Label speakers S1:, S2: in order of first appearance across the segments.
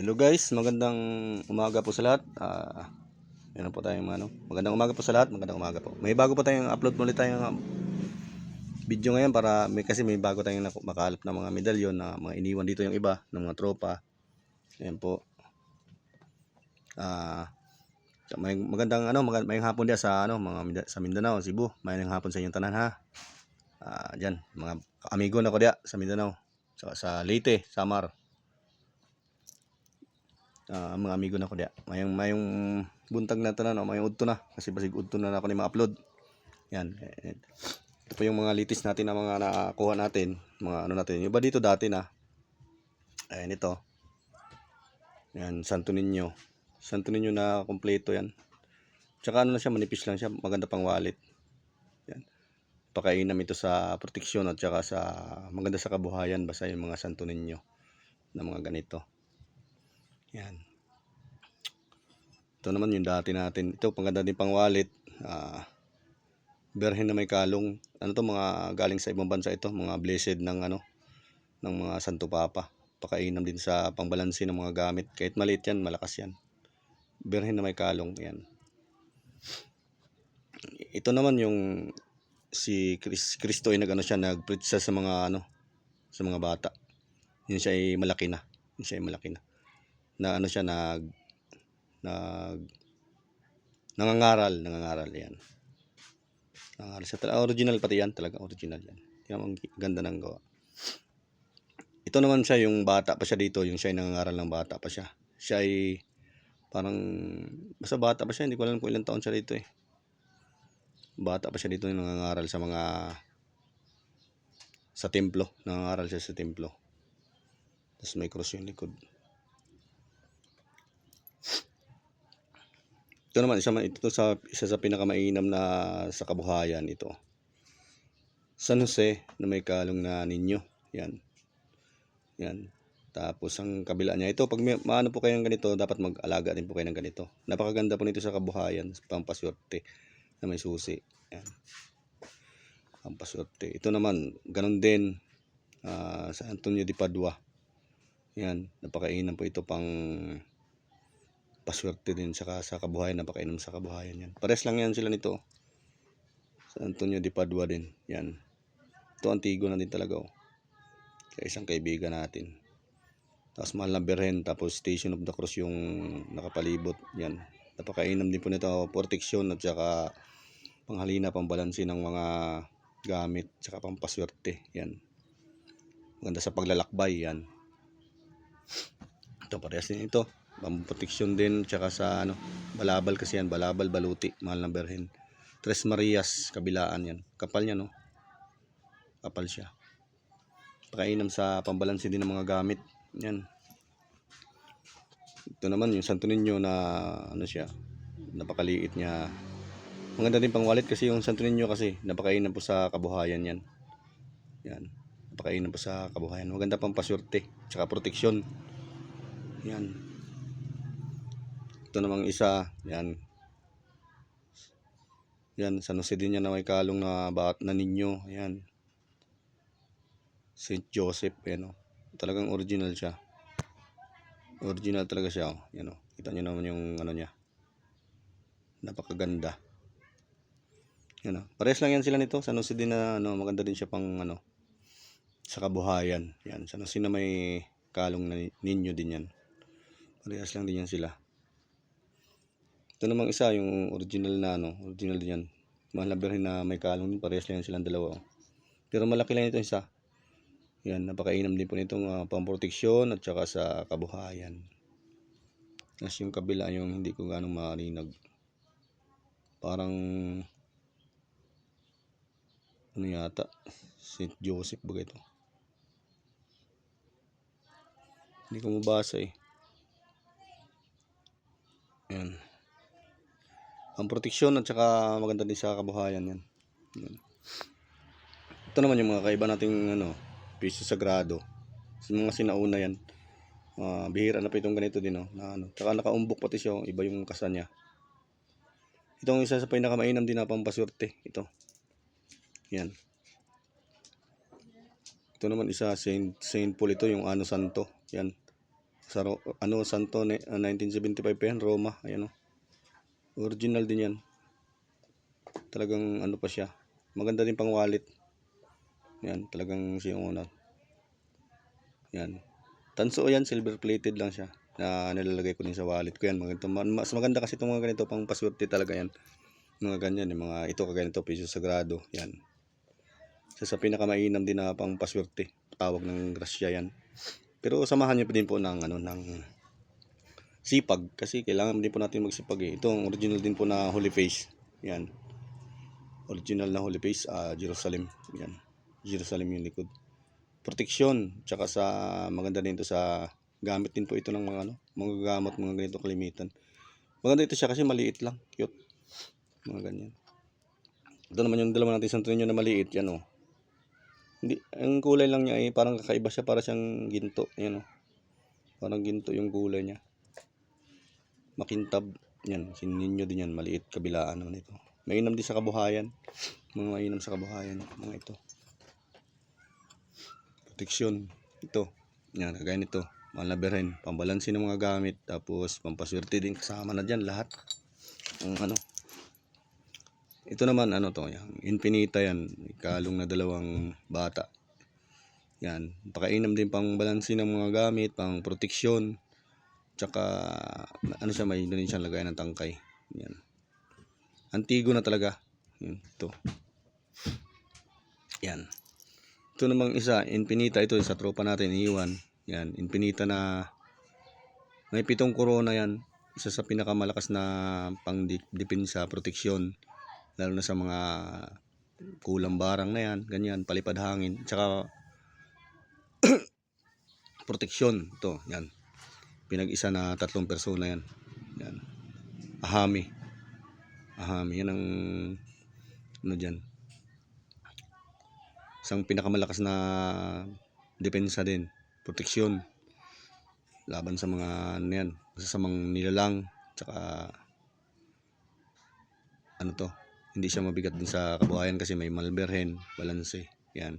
S1: Hello guys, magandang umaga po sa lahat. Yan po tayong magandang umaga po sa lahat, magandang umaga po. May bago po tayong upload muli tayong video ngayon para kasi may bago tayong makalap na mga medalyon na mga iniwan dito yung iba ng mga tropa. Ayan po. May magandang may hapon dia sa sa Mindanao, Cebu. May hapon sa inyong tanan ha. Diyan, mga amigo na ko dia sa Mindanao, sa Leyte, Samar. Mga amigo na ko dia. Mayong buntag na tanan, mayong udto na kasi basig udto na ako ni ma-upload. Yan. Ito po yung mga litis natin na mga nakuha natin, mga natin. Yung iba dito dati na. Ayan ito. Yan, Santo Niño. Santo Niño na kompleto yan. Tsaka na siya, manipis lang siya, maganda pang wallet. Yan. Pakainam ito sa proteksyon at saka sa maganda sa kabuhayan basta yung mga Santo Niño na mga ganito. Yan. Ito naman yung dati natin. Ito pangganda din pang wallet. Berhen na may kalong. Ano to, mga galing sa ibang bansa ito, mga blessed ng ng mga Santo Papa. Pakainam din sa pangbalanse ng mga gamit. Kahit maliit yan, malakas yan. Berhen na may kalong. Yan. Ito naman yung si Kristo ay nag-preach siya sa mga sa mga bata. Yun siya ay malaki na. Yun siya ay malaki na. Na siya nangangaral yan. Original pati yan, talaga original yan. Yung ganda ng gawa. Ito naman siya yung bata pa siya dito, yung siya ay nangangaral ng bata pa siya. Siya ay parang basta bata pa siya, hindi ko alam kung ilang taon siya dito eh. Bata pa siya dito yung nangangaral sa templo, nangangaral siya sa templo. Tapos may cross yung likod. Ito naman isa sa pinakamainam na sa kabuhayan ito. San Jose na may kalong na ninyo. Yan. Yan. Tapos ang kabila niya ito, pag maano po kayo ng ganito, dapat mag-alaga din po kayo ng ganito. Napakaganda po nito sa kabuhayan, pampaswerte na may susi. Yan. Pampaswerte. Ito naman, ganun din sa Antonio de Padua. Yan, napakainam po ito pang paswerte din sa kabuhayan, napakainom sa kabuhayan yan. Pares lang yan sila nito. Sa Antonio de Padua din. Yan. Ito antigo na din talaga oh. Kaya isang kaibigan natin. Tapos mahal na berhen, tapos Station of the Cross yung nakapalibot. Yan. Napakainom din po nito, proteksyon at saka panghalina, pambalansi ng mga gamit, saka pampaswerte. Yan. Maganda sa paglalakbay yan. Ito parehas din ito. Pamproteksyon din, tsaka sa balabal kasi yan, balabal, baluti, mahal ng berhen. Tres Marias, kabilaan yan. Kapal niya no. Kapal siya. Pakainam sa pambalansi din ng mga gamit. Yan. Ito naman yung Santo Niño na siya, napakaliit niya. Maganda din pang wallet kasi yung Santo Niño kasi napakainam po sa kabuhayan yan. Yan. Napakainam po sa kabuhayan. Maganda pang paswerte, tsaka proteksyon. Yan. Ito namang isa, yan. Yan, San Jose din yan na may kalong na ninyo. Yan. St. Joseph, yan o. Talagang original siya. Original talaga siya o. Yan o. Kita nyo naman yung niya. Napakaganda. Yan o. Pares lang yan sila nito. San Jose din na maganda din siya pang sa kabuhayan. Yan. San Jose na may kalong na ninyo din yan. Parehas lang din yan sila. Ito namang isa, yung original na original din yan. Mahal na berhen na may kalong din, parehas lang yan silang dalawa. Oh. Pero malaki lang ito isa. Yan, napakainam din po nitong pamproteksyon at saka sa kabuhayan. Tapos yung kabila, yung hindi ko ganong marinag. Parang yata, St. Joseph ba ito? Hindi ko mabasa eh. Yan. Ang proteksyon at saka maganda din sa kabuhayan yan. Ito naman yung mga kaiba nating piso sagrado. Sa mga sinauna yan. Bihira na pa itong ganito din Tsaka nakaumbok pati siya, iba yung kasa niya. Itong isa sa pinakamainam din na pampaswerte. Ito. Yan. Ito naman isa Saint Paul ito, yung Santo. Yan. Sa Santo 1975 pa yan, Roma. Ayan o. Original din yan. Talagang ano pa siya. Maganda din pang wallet. Yan, talagang siyang yan. Tanso yan, silver plated lang siya. Na nilalagay ko din sa wallet ko yan. Mas maganda kasi itong mga ganito, pang paswerte talaga yan. Mga ganyan, yung mga ito kaganito, piso sagrado. Yan. Sa pinakamainam din na pang paswerte. Tawag ng grasya yan. Pero samahan niyo pa din po ng ng sipag, kasi kailangan din po natin magsipag eh. Ito ang original din po na holy face. Yan. Original na holy face, Jerusalem. Yan. Jerusalem yung likod. Proteksyon, tsaka sa maganda din ito sa gamit din po ito ng mga mga gamot, mga ganito kalimitan. Maganda ito siya kasi maliit lang, cute. Mga ganyan. Ito naman yung dalawa natin santo ninyo na maliit, yan oh. Hindi, ang kulay lang niya ay parang kakaiba siya, para siyang ginto, yan oh. Parang ginto yung kulay niya. Makintab, yan, sininyo din yan, maliit, kabilaan naman ito. Mainam din sa kabuhayan, mga mainam sa kabuhayan, mga ito. Proteksyon, ito, yan, kagaya nito, mahal na berhen, pambalansin ng mga gamit, tapos pampaswerte din, kasama na dyan lahat. Ang ito naman, to, yung infinita yan, ikalong na 2 bata. Yan, pakainam din pang balansin ng mga gamit, pang proteksyon. Tsaka, siya, may doon siyang lagayan ng tangkay. Yan. Antigo na talaga. Yan, ito. Yan. Ito namang isa, infinita ito sa tropa natin, iwan. Yan, infinita na may 7 corona yan. Isa sa pinakamalakas na pang depensa, proteksyon. Lalo na sa mga kulang barang na yan, ganyan, palipad hangin. Tsaka, proteksyon. Ito, yan. Pinag-isa na 3 persona yan. Yan. Ahami. Yan ang dyan. Isang pinakamalakas na depensa din, proteksyon laban sa mga yan, masasamang nilalang, tsaka hindi siya mabigat din sa kabuhayan kasi may malberhen, balanse. Yan.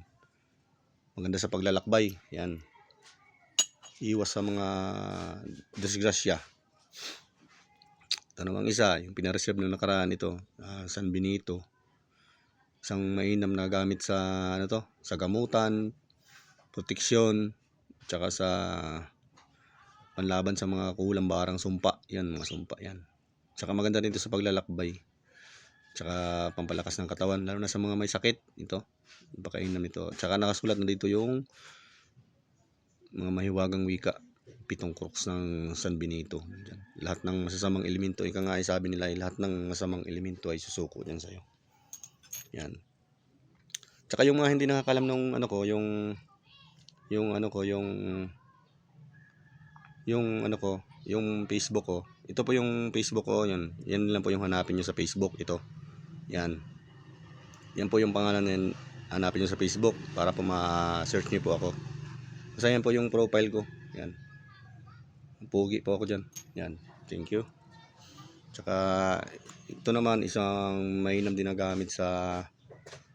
S1: Maganda sa paglalakbay. Yan. Iwas sa mga disgrasya. Ito namang isa, yung pinareserve ng nakaraan ito, San Benito. Isang mainam na gamit sa sa gamutan, proteksyon, tsaka sa panlaban sa mga kulang barang, sumpa. Yan, mga sumpa yan. Tsaka maganda din ito sa paglalakbay. Tsaka pampalakas ng katawan, lalo na sa mga may sakit. Ito, pakainam ito. Tsaka nakasulat na dito yung mga mahiwagang wika, 7 crux ng San Benito. Diyan. Lahat ng masasamang elemento, ika nga sabi nila, lahat ng masamang elemento ay susuko diyan sa'yo. Yan. Tsaka yung mga hindi nakakalam nung yung Facebook ko. Ito po yung Facebook ko, yan. Yan lang po yung hanapin niyo sa Facebook, ito. Yan. Yan po yung pangalan na hanapin niyo sa Facebook para po ma-search niyo po ako. Kasi yan po yung profile ko. Yan. Pugi po ako diyan. Yan. Thank you. Tsaka ito naman isang mainam din na gamit sa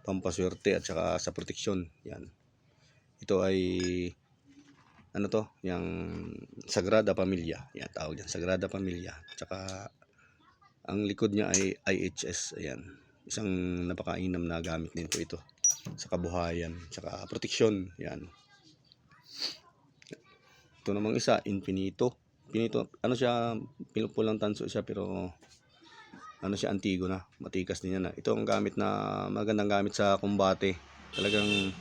S1: pampaswerte at saka sa proteksyon. Yan. Ito ay yung Sagrada Familia. Yan, tawag yan, Sagrada Familia. Tsaka ang likod niya ay IHS. Ayan. Isang napakainam na gamit din po ito sa kabuhayan, tsaka proteksyon. Yan. Ito namang isa, infinito. Infinito, siya, pinupulang tanso siya, pero siya, antigo na, matikas din yan. Ito ang gamit na magandang gamit sa kumbate. Talagang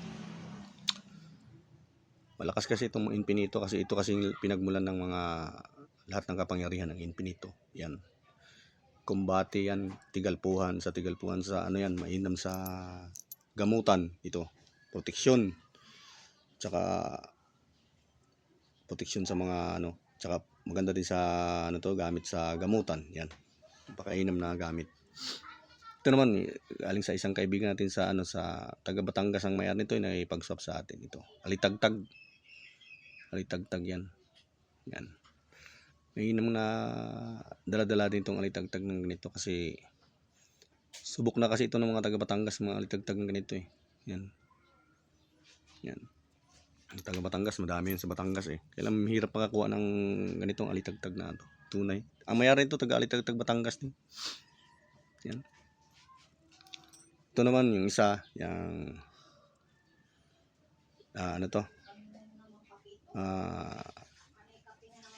S1: malakas kasi itong infinito, kasi ito kasi pinagmulan ng mga lahat ng kapangyarihan ng infinito. Yan. Kumbate yan, tigalpuhan sa yan, mainam sa gamutan ito. Proteksyon. Tsaka proteksyon sa mga tsaka maganda din sa gamit sa gamutan. Yan. Napakainam na gamit. Ito naman galing sa isang kaibigan natin sa sa taga Batangas, ang may-ari nito ay pag-swap sa atin ito. Alitagtag yan. Yan. Mainam na dala-dala din itong alitagtag ng ganito kasi subok na kasi ito ng mga taga Batangas, mga alitagtag ng ganito eh. Yan. Yan. Taga Batangas, madami yun sa Batangas eh. Kailan mahirap makakuha ng ganitong alitagtag na tunay. Ang mayari ito, taga alitagtag Batangas din. Yan. Ito naman yung isa, yung ano to?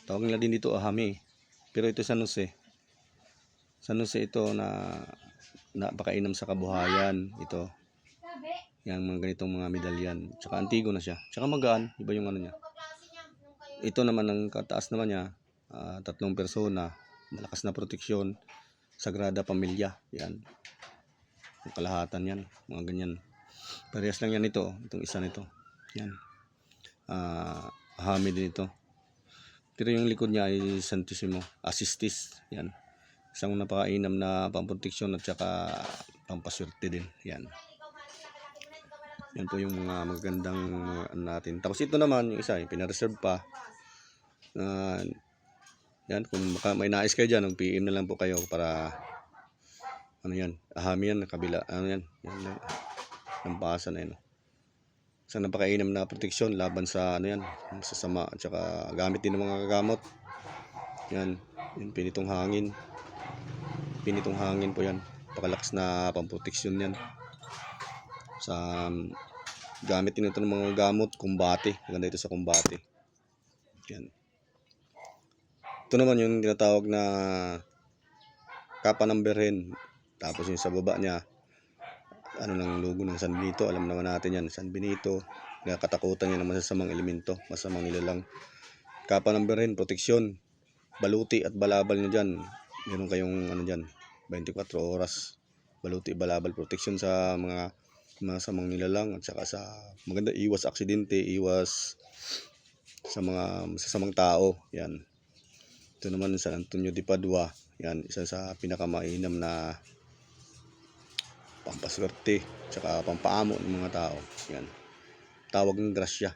S1: Tawag nila din dito ahami. Pero ito San Jose. San Jose ito na napakainam sa kabuhayan. Ito. Yang mga ganitong mga medalyan. Tsaka antigo na siya. Tsaka magaan. Iba yung ano niya. Ito naman ang kataas naman niya. 3 persona. Malakas na proteksyon. Sagrada Pamilya. Yan. Yung kalahatan yan. Mga ganyan. Parehas lang yan ito. Itong isa nito. Yan. Ahami din ito. Pero yung likod niya ay Santissimo Assistis. Yan. Isang napakainam na pamproteksyon at saka pampaswerte din. Yan. Yan po yung mga magagandang natin. Tapos ito naman yung isa, yung pinareserve pa. Yan, kung may nais kayo dyan, mag-PM na lang po kayo para ano yan, ahami yan, kabila, ano yan, yan lampasan na yun. Isang napakainam na proteksyon laban sa ano yan, sa sama at saka gamit din ng mga gamot. Yan, yung pinitong hangin. Pinitong hangin po yan. Pakalakas na pamproteksyon yan. Sa gamit din ito ng mga gamot, kumbate. Maganda ito sa kumbate. Yan. Ito naman yung tinatawag na kapa ng berhen. Tapos yung sa baba niya, ano ng logo ng San Benito. Alam naman natin yan, San Benito. Katakutan niya ng masasamang elemento, masamang nilalang. Kapa ng berhen, proteksyon. Baluti at balabal niya dyan. Meron kayong ano dyan, 24 oras. Baluti, balabal, proteksyon sa mga masamang nilalang at saka sa maganda, iwas aksidente, iwas sa mga masasamang tao. Yan. Ito naman San Antonio de Padua. Yan, isa sa pinakamainam na pampaswerte at saka pampaamo ng mga tao. Yan. Tawag ng grasya.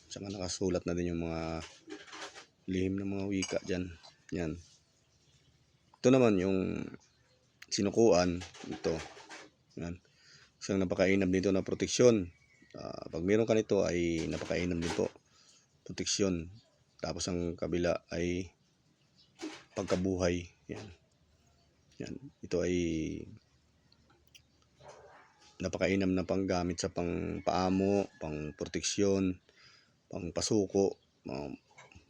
S1: Saka nakasulat na din yung mga lihim ng mga wika dyan. Yan. Ito naman yung sinukuan. Ito. Yan. Isang napakainam dito na proteksyon. Pag meron ka nito ay napakainam din po. Proteksyon. Tapos ang kabila ay pagkabuhay. Yan. Yan. Ito ay napakainam na panggamit sa pangpaamo, pangproteksyon, pangpasuko,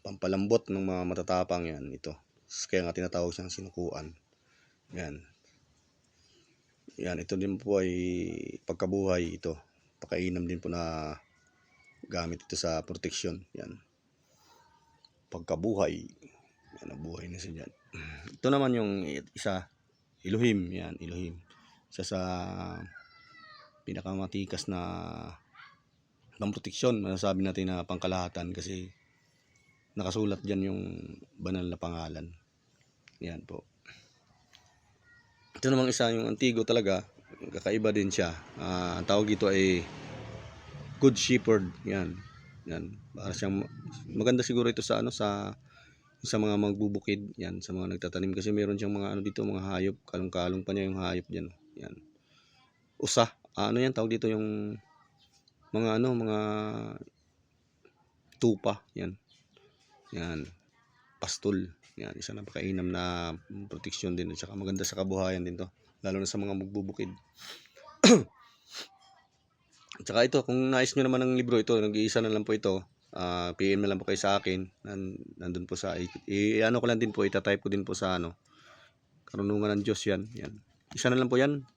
S1: pampalambot ng mga matatapang. Yan. Ito. Kaya nga tinatawag siyang sinukuan. Yan. Yan, ito din po ay pagkabuhay ito. Pakainam din po na gamit ito sa proteksyon. Yan. Pagkabuhay. Yan, nabuhay na siya dyan. Ito naman yung isa, Elohim. Yan, Elohim. Isa sa pinakamatikas na pamproteksyon. Masasabi natin na pangkalahatan kasi nakasulat dyan yung banal na pangalan. Yan po. Ito namang isa yung antigo talaga, kakaiba din siya. Ang tawag dito ay Good Shepherd. Yan. Yan. Para siyang maganda siguro ito sa ano sa mga magbubukid, yan, sa mga nagtatanim kasi meron siyang mga ano dito, mga hayop, kalong-kalong pa niya yung hayop diyan. Yan. Usa, ano yan tawag dito yung mga ano, mga tupa, yan. Yan. Pastol. Yan, isa na napakainam na proteksyon din at saka maganda sa kabuhayan din to, lalo na sa mga magbubukid. At saka ito, kung nais nyo naman ng libro ito, nag-iisa na lang po ito, PM na lang po kayo sa akin, nandun po sa, ano ko lang din po, itatype ko din po sa ano, Karunungan ng Diyos. Yan, yan. Isa na lang po yan,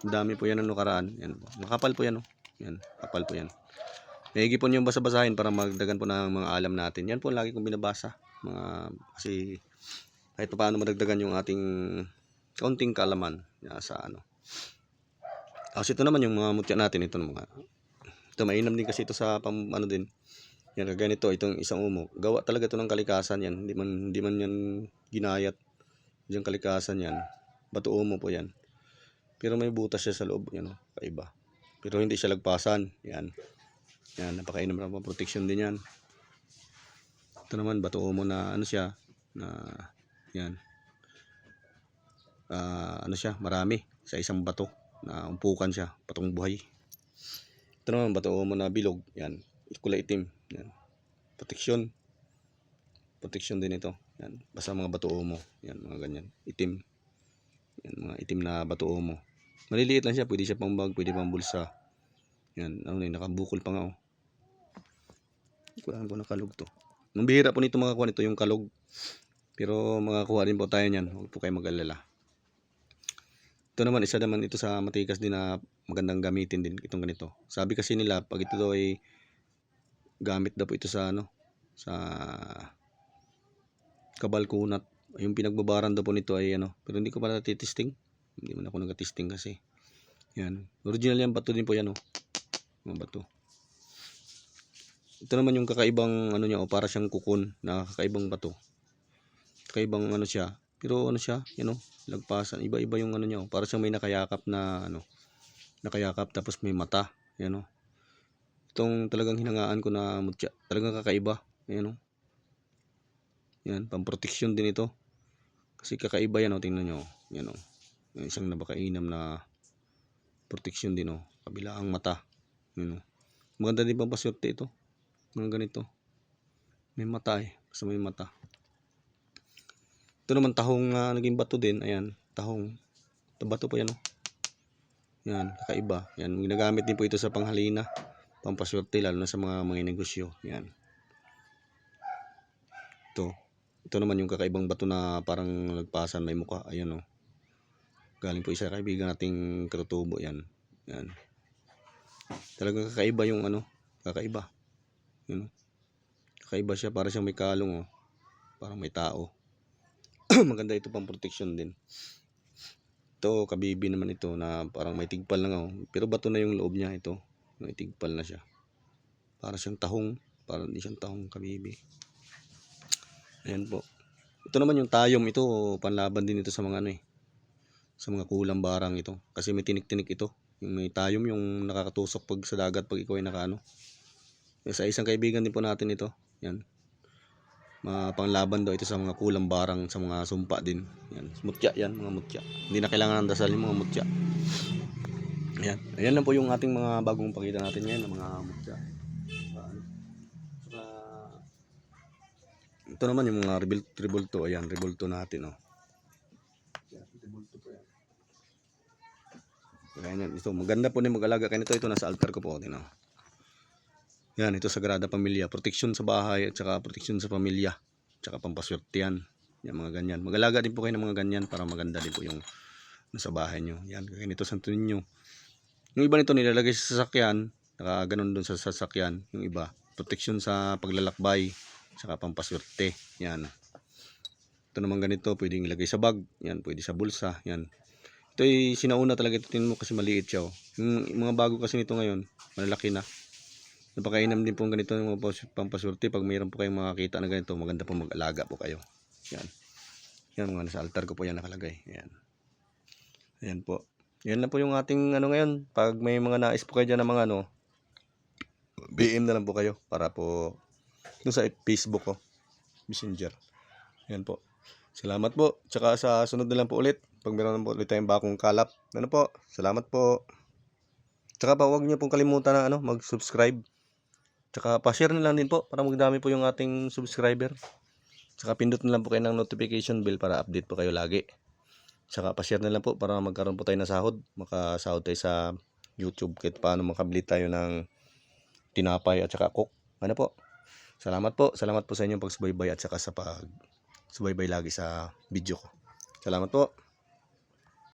S1: dami po yan ang nakaraan, yan, makapal po yan, yan, kapal po yan. Maigi po nyo basa-basahin para magdagan po ng mga alam natin. Yan po lagi kong binabasa, kasi kahit paano madagdagan yung ating kaunting kaalaman sa ano. Kasi ito naman yung mga mutya natin, ito mainam din kasi ito sa ano din. Yan, kagaya nito, itong isang umo. Gawa talaga ito ng kalikasan yan. Hindi man yan ginayat. Yung kalikasan yan. Bato umo po yan. Pero may butas siya sa loob, yan, kaiba. Pero hindi siya lagpasan. Yan. Yan, napakainam na protection din yan. Ito naman, bato umo na ano siya, na yan. Ano siya, marami sa isang bato na umpukan siya, patong buhay. Ito naman, bato umo na bilog. Yan. kulay itim. Yan. Protection. Protection din ito. Yan. Basta mga bato mo. Yan, mga ganyan. Itim. Yan, mga itim na bato mo. Maliliit lang siya. Pwede siya pang bag, pwede pang bulsa. Yan. Ano yun, nakabukol pa nga oh. Kuhaan ko nakalog to. Nung bihira po nito makakuha nito yung kalog. Pero makakuha din po tayo niyan. Huwag po kayo mag-alala. Ito naman, isa naman ito sa matikas din na magandang gamitin din itong ganito. Sabi kasi nila, pag ito daw ay gamit daw po ito sa ano, sa kabalkunat. Yung pinagbabaran daw po nito ay ano, pero hindi ko pa natitesting. Hindi man ako nag-testing kasi. Yan. Original yan, bato din po yan oh. Mga bato. Ito naman yung kakaibang ano niya, oh, para siyang kukun na kakaibang bato. Kakaibang ano siya. Pero ano siya, you know, lagpasan. Iba-iba yung ano niya, oh. Para siyang may nakayakap na ano, nakayakap tapos may mata. Yan oh. Itong talagang hinangaan ko na mutya. Talagang kakaiba. Yan oh. Yan, pamproteksyon din ito. Kasi kakaiba yan oh, tingnan nyo. Yan oh. Yung isang nabakainam na proteksyon din oh. Kabila ang mata. Yan oh. Maganda din pampaswerte ito. Mga ganito. May mata eh. Basta may mata. Ito naman tahong naging bato din. Ayan, tahong. Ito bato po yan oh. Yan, kakaiba. Yan, ginagamit din po ito sa panghalina. Pampaswerte lalo na sa mga negosyo. Yan. Ito. Ito naman yung kakaibang bato na parang nagpasan may mukha. Ayan oh. Galing po isa kaibigan nating katutubo yan. Yan. Talagang kakaiba yung ano. Kakaiba. Yan oh. Kakaiba siya. Para siyang may kalong oh. Parang may tao. Maganda ito pang protection din. Ito kabibi naman ito na parang may tigpal lang oh. Pero bato na yung loob niya ito. May tigpal na siya. Para siyang tahong. Para hindi siyang tahong kabibi. Ayan po. Ito naman yung tayom. Ito panlaban din ito sa mga ano eh. Sa mga kulang barang ito. Kasi may tinik-tinik ito. Yung may tayom yung nakakatusok pag sa dagat pag ikaw ay nakaano. Sa isang kaibigan din po natin ito. Yan. Panglaban daw ito sa mga kulang barang, sa mga sumpa din. Yan. Mutya yan, mga mutya. Hindi na kailangan ng dasal yung mga mutya. Ayan. Ayan lang po yung ating mga bagong pakita natin ngayon ng mga mutya. Ito naman yung mga rebulto. Ayan, rebulto natin oh. Rebulto po yan. Ayan, ito maganda po din mag-alaga kayo nito. Ito nasa altar ko po. Tingnan. Yan, ito Sagrada Pamilya. Proteksyon sa bahay at saka proteksyon sa pamilya. Tsaka pampaswerte yan. Yan, mga ganyan. Mag-alaga din po kayo ng mga ganyan para maganda din po yung nasa bahay nyo. Yan, kaya nito Santo Niño. Yung iba nito nilalagay sa sasakyan. Nakaganon dun sa sasakyan. Yung iba, proteksyon sa paglalakbay. Tsaka pampaswerte. Yan. Ito naman ganito, pwedeng ilagay sa bag. Yan, pwede sa bulsa. Yan. Ito ay sinauna talaga. Ito mo kasi maliit siya. Oh. Yung mga bago kasi nito ngayon, malalaki na. Napakainam din po ganito ng mga pampaswerte. Pag mayroon po kayong makakita na ganito, maganda po mag-alaga po kayo. Yan. Yan, mga nasa altar ko po yan nakalagay. Yan. Yan po. Yan na po yung ating ano ngayon. Pag may mga nais po kayo dyan ng mga ano, BM na lang po kayo para po dun sa Facebook ko. Messenger. Yan po. Salamat po. Tsaka sa sunod na lang po ulit. Pag meron po ulit tayong bakong kalap. Ano po. Salamat po. Tsaka pa huwag niyo pong kalimutan na ano, mag-subscribe. Tsaka pa-share na lang din po para magdami po yung ating subscriber. Tsaka pindot na lang po kayo ng notification bell para update po kayo lagi. Tsaka pa-share na lang po para magkaroon po tayo ng sahod. Makasahod tayo sa YouTube kahit paano makabili tayo ng tinapay at saka coke. Ano po? Salamat po. Salamat po sa inyong pagsubaybay at saka sa pagsubaybay lagi sa video ko. Salamat po.